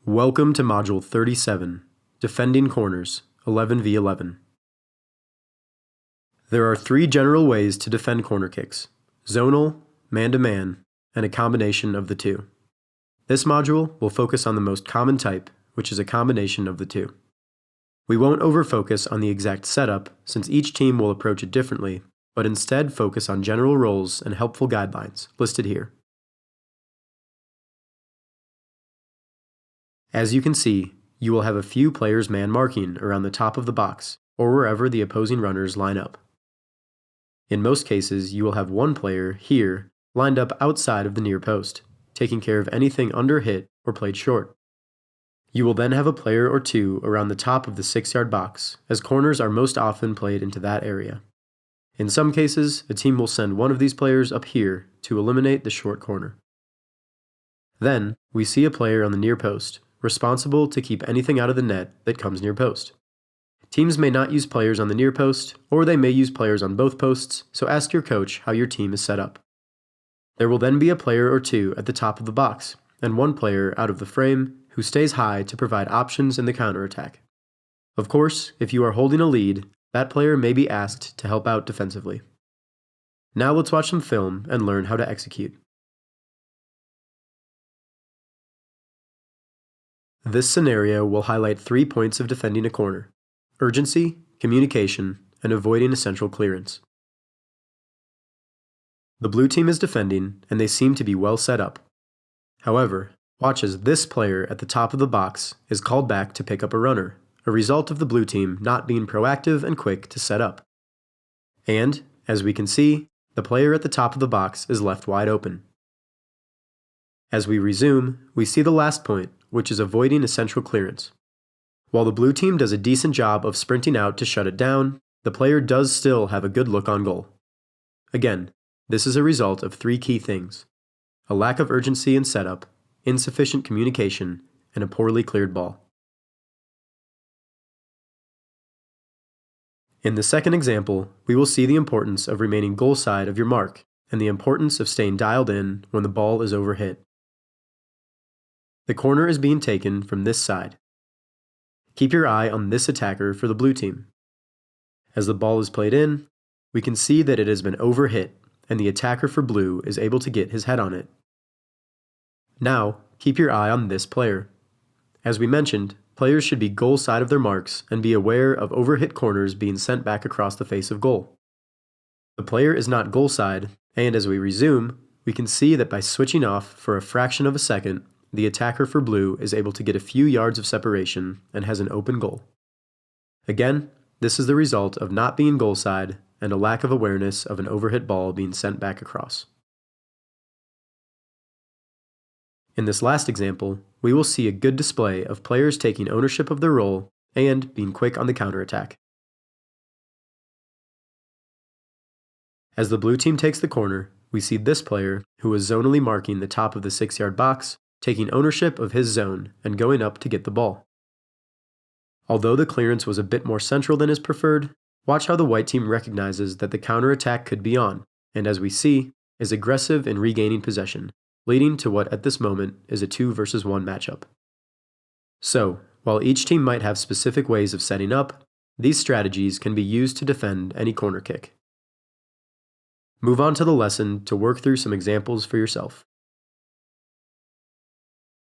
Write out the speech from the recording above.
Welcome to Module 37, Defending Corners, 11v11. There are three general ways to defend corner kicks: zonal, man-to-man, and a combination of the two. This module will focus on the most common type, which is a combination of the two. We won't over-focus on the exact setup, since each team will approach it differently, but instead focus on general roles and helpful guidelines, listed here. As you can see, you will have a few players man-marking around the top of the box, or wherever the opposing runners line up. In most cases, you will have one player, here, lined up outside of the near post, taking care of anything under hit or played short. You will then have a player or two around the top of the 6-yard box, as corners are most often played into that area. In some cases, a team will send one of these players up here to eliminate the short corner. Then, we see a player on the near post, responsible to keep anything out of the net that comes near post. Teams may not use players on the near post, or they may use players on both posts, so ask your coach how your team is set up. There will then be a player or two at the top of the box, and one player out of the frame who stays high to provide options in the counterattack. Of course, if you are holding a lead, that player may be asked to help out defensively. Now let's watch some film and learn how to execute. This scenario will highlight 3 points of defending a corner: urgency, communication, and avoiding a central clearance. The blue team is defending, and they seem to be well set up. However, watch as this player at the top of the box is called back to pick up a runner, a result of the blue team not being proactive and quick to set up. And, as we can see, the player at the top of the box is left wide open. As we resume, we see the last point, which is avoiding a central clearance. While the blue team does a decent job of sprinting out to shut it down, the player does still have a good look on goal. Again, this is a result of 3 key things: a lack of urgency in setup, insufficient communication, and a poorly cleared ball. In the second example, we will see the importance of remaining goal side of your mark and the importance of staying dialed in when the ball is overhit. The corner is being taken from this side. Keep your eye on this attacker for the blue team. As the ball is played in, we can see that it has been overhit, and the attacker for blue is able to get his head on it. Now, keep your eye on this player. As we mentioned, players should be goal side of their marks and be aware of overhit corners being sent back across the face of goal. The player is not goal side, and as we resume, we can see that by switching off for a fraction of a second, the attacker for blue is able to get a few yards of separation and has an open goal. Again, this is the result of not being goal side and a lack of awareness of an overhit ball being sent back across. In this last example, we will see a good display of players taking ownership of their role and being quick on the counterattack. As the blue team takes the corner, we see this player, who is zonally marking the top of the 6-yard box, taking ownership of his zone and going up to get the ball. Although the clearance was a bit more central than is preferred, watch how the white team recognizes that the counterattack could be on, and as we see, is aggressive in regaining possession, leading to what at this moment is a 2 versus 1 matchup. So, while each team might have specific ways of setting up, these strategies can be used to defend any corner kick. Move on to the lesson to work through some examples for yourself.